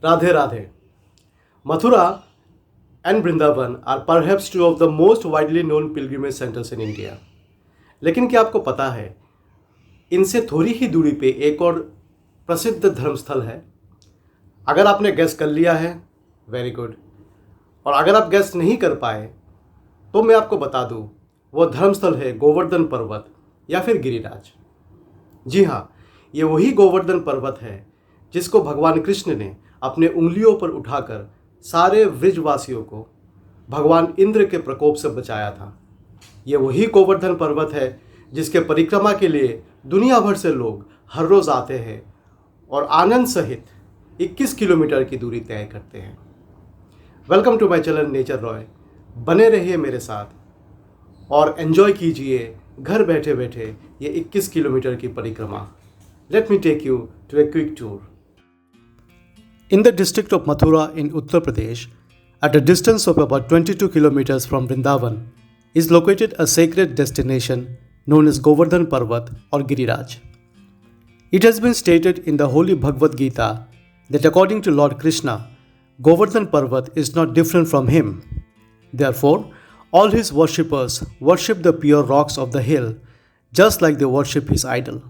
Radhe Radhe. Mathura and Vrindavan are perhaps two of the most widely known pilgrimage centers in India. लेकिन क्या आपको पता है इनसे थोड़ी ही दूरी पे एक और प्रसिद्ध धर्मस्थल है? अगर आपने गैस कर लिया है, वेरी गुड। और अगर आप गैस नहीं कर पाए तो मैं आपको बता दूं, वो धर्मस्थल है गोवर्धन पर्वत या फिर गिरिराज। जी हाँ, ये वही गोवर्धन पर्वत है जिसको भगवान कृष्ण ने अपने उंगलियों पर उठाकर सारे व्रजवासियों को भगवान इंद्र के प्रकोप से बचाया था। ये वही गोवर्धन पर्वत है जिसके परिक्रमा के लिए दुनिया भर से लोग हर रोज़ आते हैं और आनंद सहित 21 किलोमीटर की दूरी तय करते हैं। Welcome to my channel nature Roy. बने रहिए मेरे साथ और एंजॉय कीजिए घर बैठे बैठे ये 21 किलोमीटर की परिक्रमा। Let me take you to a quick tour. In the district of Mathura in Uttar Pradesh, at a distance of about 22 kilometers from Vrindavan, is located a sacred destination known as Govardhan Parvat or Giriraj. It has been stated in the Holy Bhagavad Gita that according to Lord Krishna, Govardhan Parvat is not different from him. Therefore, all his worshippers worship the pure rocks of the hill just like they worship his idol.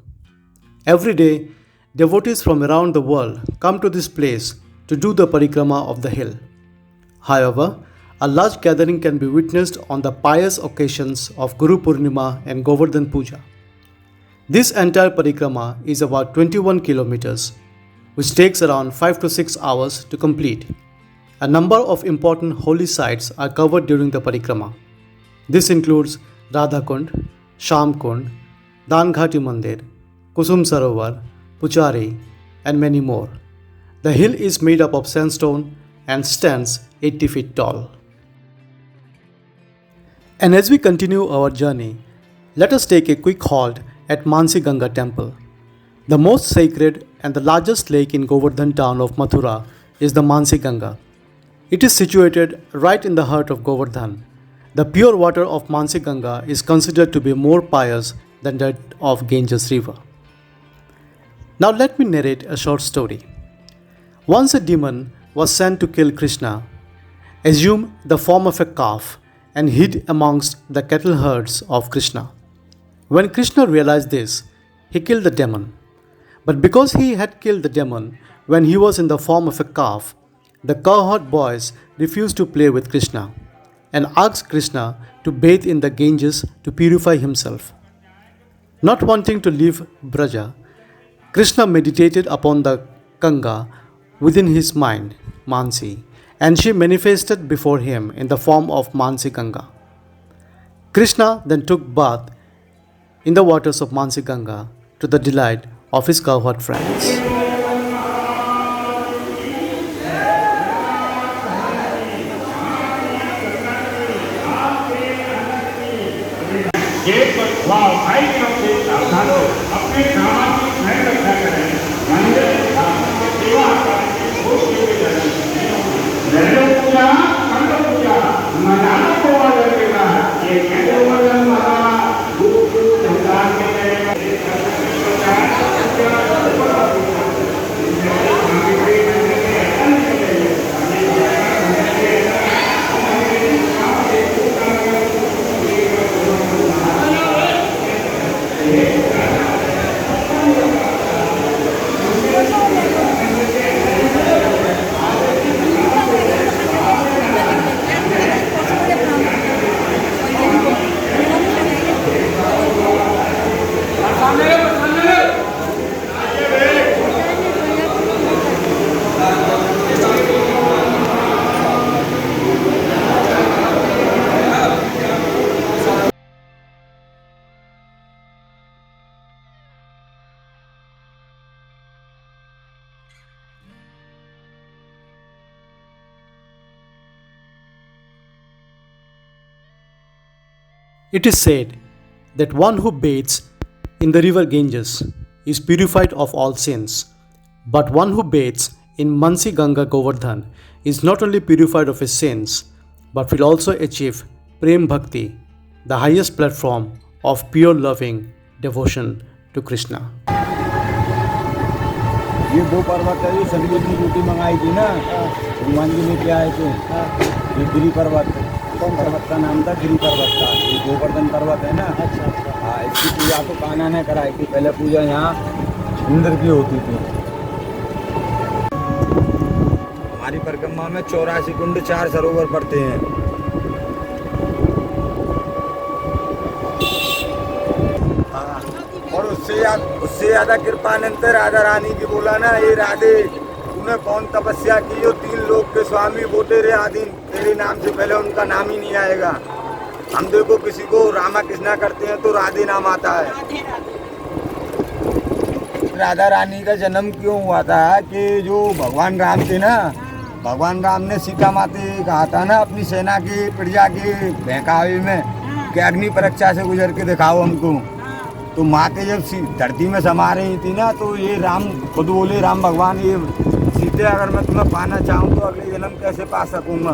Every day, devotees from around the world come to this place to do the parikrama of the hill. However, a large gathering can be witnessed on the pious occasions of Guru Purnima and Govardhan Puja. This entire parikrama is about 21 kilometers, which takes around 5 to 6 hours to complete. A number of important holy sites are covered during the parikrama. This includes Radha Kund, Sham Kund, Danghati Mandir, Kusum Sarovar, Puchari, and many more. The hill is made up of sandstone and stands 80 feet tall. And as we continue our journey, let us take a quick halt at Mansi Ganga temple. The most sacred and the largest lake in Govardhan town of Mathura is the Mansi Ganga. It is situated right in the heart of Govardhan. The pure water of Mansi Ganga is considered to be more pious than that of Ganges river. Now let me narrate a short story. Once a demon was sent to kill Krishna, assumed the form of a calf and hid amongst the cattle herds of Krishna. When Krishna realized this, he killed the demon. But because he had killed the demon when he was in the form of a calf, the cowherd boys refused to play with Krishna and asked Krishna to bathe in the Ganges to purify himself. Not wanting to leave Braja, Krishna meditated upon the Ganga within his mind, Mansi, and she manifested before him in the form of Mansi Ganga. Krishna then took bath in the waters of Mansi Ganga to the delight of his cowherd friends. It is said that one who bathes in the river Ganges is purified of all sins, but one who bathes in Mansi Ganga Govardhan is not only purified of his sins, but will also achieve Prem Bhakti, the highest platform of pure loving devotion to Krishna. ये 2 पर्वत है जो सतलुज की रोटी मंगाई थी ना, हनुमान जी लेके आए थे। ये गिरी पर्वत, कौन पर्वत का नाम था? गिरी पर्वत का। ये गोवर्धन पर्वत है ना। अच्छा। हाँ, इसकी पूजा तो कान्हा ने कराई थी। पहले पूजा यहाँ इंद्र की होती थी। हमारी परिक्रमा में 84 कुंड 4 सरोवर पड़ते हैं। और उससे ज्यादा कृपानंद राधा रानी की बोला ना, ये राधे तूने कौन तपस्या की जो 3 लोक के स्वामी वो तेरे आधीन, तेरे नाम से पहले उनका नाम ही नहीं आएगा। हम देखो किसी को रामा कृष्णा करते हैं तो राधे नाम आता है। राधा रानी का जन्म क्यों हुआ था कि जो भगवान राम थे ना, भगवान राम ने सीता माते कहा था ना अपनी सेना की प्रजा के बहकावे में कि अग्नि परीक्षा से गुजर के दिखाओ हमको। तो माते जब धरती में समा रही थी ना, तो ये राम खुद बोले, राम भगवान, ये सीते अगर मैं तुम्हें पाना चाहूँ तो अगले जन्म कैसे पा सकूँगा?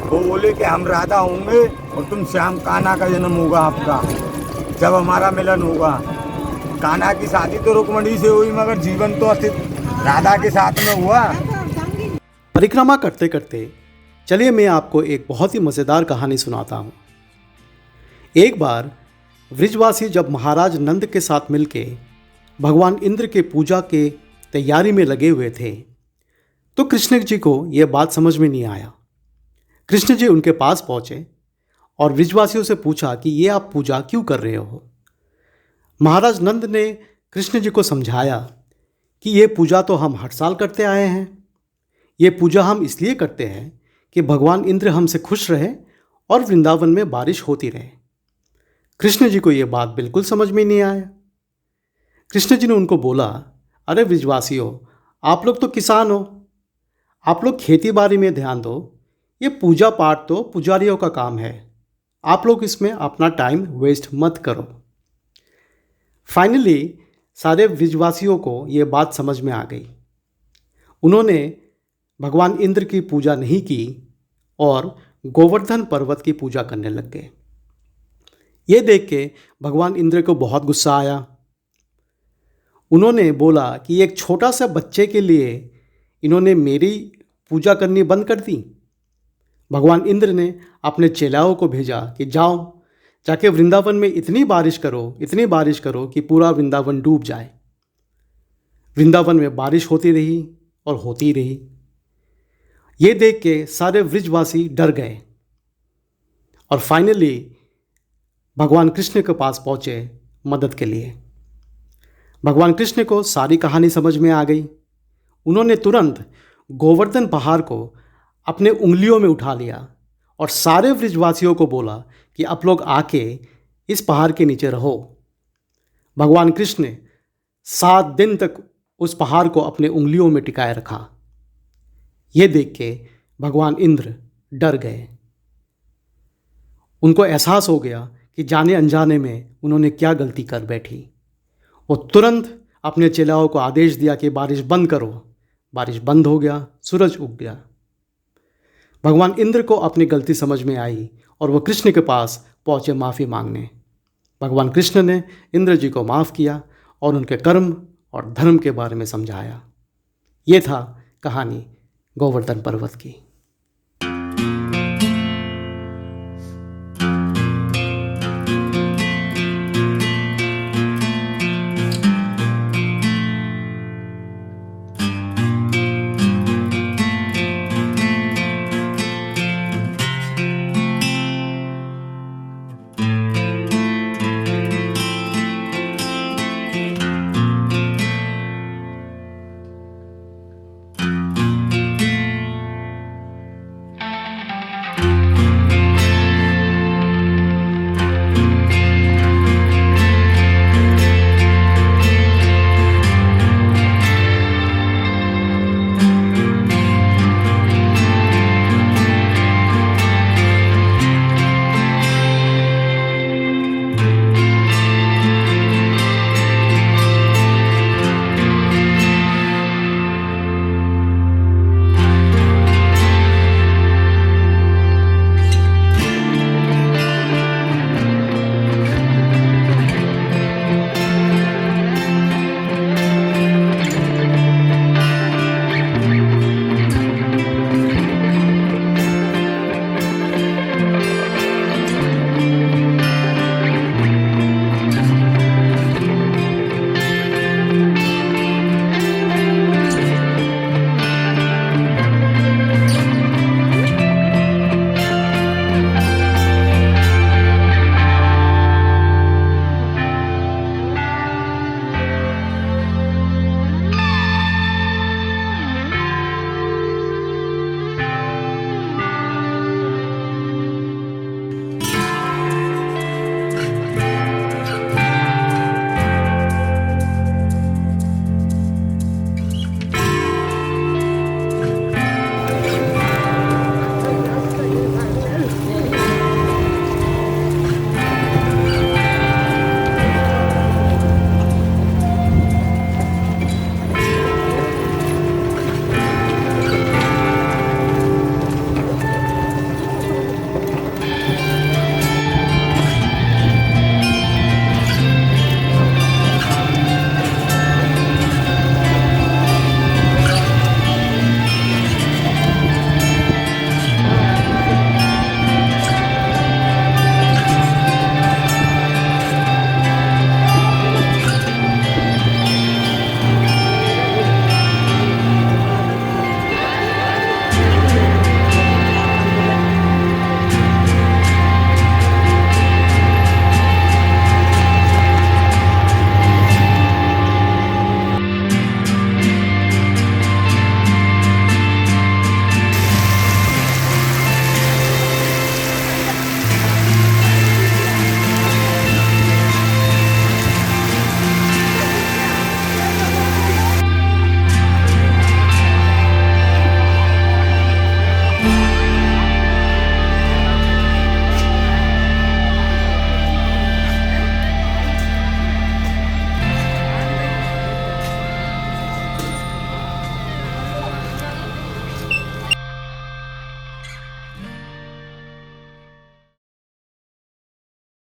वो बोले कि हम राधा होंगे और तुम श्याम, कान्हा का जन्म होगा आपका जब हमारा मिलन होगा। कान्हा की शादी तो रुक्मणी से हुई मगर जीवन तो अस्तित्व राधा के साथ में हुआ। परिक्रमा करते करते चलिए मैं आपको एक बहुत ही मज़ेदार कहानी सुनाता हूँ। एक बार व्रजवासी जब महाराज नंद के साथ मिलके भगवान इंद्र के पूजा के तैयारी में लगे हुए थे तो कृष्ण जी को यह बात समझ में नहीं आया। कृष्ण जी उनके पास पहुँचे और व्रजवासियों से पूछा कि ये आप पूजा क्यों कर रहे हो। महाराज नंद ने कृष्ण जी को समझाया कि ये पूजा तो हम हर साल करते आए हैं। ये पूजा हम इसलिए करते हैं कि भगवान इंद्र हमसे खुश रहे और वृंदावन में बारिश होती रहे। कृष्ण जी को ये बात बिल्कुल समझ में नहीं आया। कृष्ण जी ने उनको बोला, अरे व्रजवासियों, आप लोग तो किसान हो, आप लोग खेती बाड़ी में ध्यान दो। ये पूजा पाठ तो पुजारियों का काम है, आप लोग इसमें अपना टाइम वेस्ट मत करो। फाइनली सारे व्रजवासियों को ये बात समझ में आ गई। उन्होंने भगवान इंद्र की पूजा नहीं की और गोवर्धन पर्वत की पूजा करने लग गए। ये देख के भगवान इंद्र को बहुत गुस्सा आया। उन्होंने बोला कि एक छोटा सा बच्चे के लिए इन्होंने मेरी पूजा करनी बंद कर दी। भगवान इंद्र ने अपने चेलाओं को भेजा कि जाओ जाके वृंदावन में इतनी बारिश करो कि पूरा वृंदावन डूब जाए। वृंदावन में बारिश होती रही और होती रही। ये देख के सारे व्रजवासी डर गए और फाइनली भगवान कृष्ण के पास पहुँचे मदद के लिए। भगवान कृष्ण को सारी कहानी समझ में आ गई। उन्होंने तुरंत गोवर्धन पहाड़ को अपने उंगलियों में उठा लिया और सारे व्रजवासियों को बोला कि आप लोग आके इस पहाड़ के नीचे रहो। भगवान कृष्ण ने 7 दिन तक उस पहाड़ को अपने उंगलियों में टिकाए रखा। ये देख के भगवान इंद्र डर गए। उनको एहसास हो गया कि जाने अनजाने में उन्होंने क्या गलती कर बैठी। वो तुरंत अपने चेलाओं को आदेश दिया कि बारिश बंद करो। बारिश बंद हो गया, सूरज उग गया। भगवान इंद्र को अपनी गलती समझ में आई और वो कृष्ण के पास पहुँचे माफ़ी मांगने। भगवान कृष्ण ने इंद्र जी को माफ़ किया और उनके कर्म और धर्म के बारे में समझाया। ये था कहानी गोवर्धन पर्वत की।